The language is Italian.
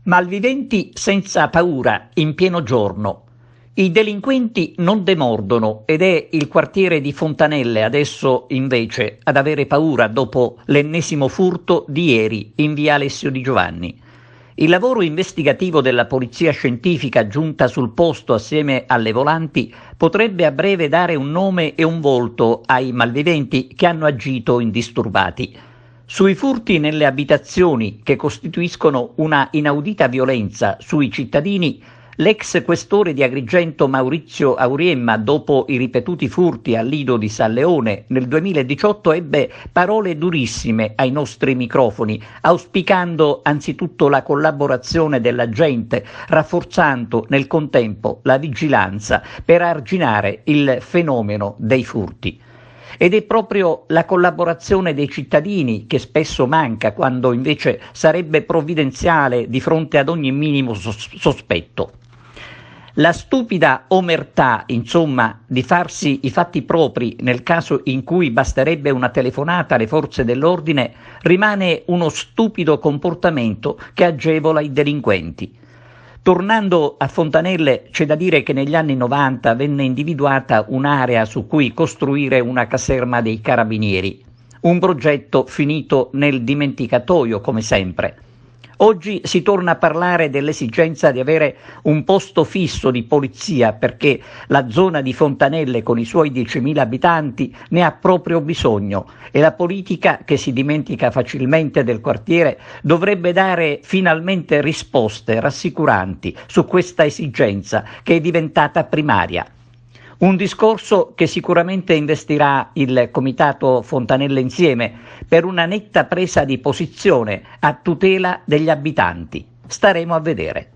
Malviventi senza paura in pieno giorno. I delinquenti non demordono ed è il quartiere di Fontanelle adesso invece ad avere paura dopo l'ennesimo furto di ieri in via Alessio Di Giovanni. Il lavoro investigativo della polizia scientifica giunta sul posto assieme alle volanti potrebbe a breve dare un nome e un volto ai malviventi che hanno agito indisturbati. Sui furti nelle abitazioni, che costituiscono una inaudita violenza sui cittadini, l'ex questore di Agrigento Maurizio Auriemma, dopo i ripetuti furti al Lido di San Leone nel 2018, ebbe parole durissime ai nostri microfoni, auspicando anzitutto la collaborazione della gente, rafforzando nel contempo la vigilanza per arginare il fenomeno dei furti. Ed è proprio la collaborazione dei cittadini che spesso manca quando invece sarebbe provvidenziale di fronte ad ogni minimo sospetto. La stupida omertà, insomma, di farsi i fatti propri nel caso in cui basterebbe una telefonata alle forze dell'ordine, rimane uno stupido comportamento che agevola i delinquenti. Tornando a Fontanelle, c'è da dire che negli anni 90 venne individuata un'area su cui costruire una caserma dei carabinieri, un progetto finito nel dimenticatoio come sempre. Oggi si torna a parlare dell'esigenza di avere un posto fisso di polizia perché la zona di Fontanelle con i suoi 10.000 abitanti ne ha proprio bisogno e la politica, che si dimentica facilmente del quartiere, dovrebbe dare finalmente risposte rassicuranti su questa esigenza che è diventata primaria. Un discorso che sicuramente investirà il Comitato Fontanelle Insieme per una netta presa di posizione a tutela degli abitanti. Staremo a vedere.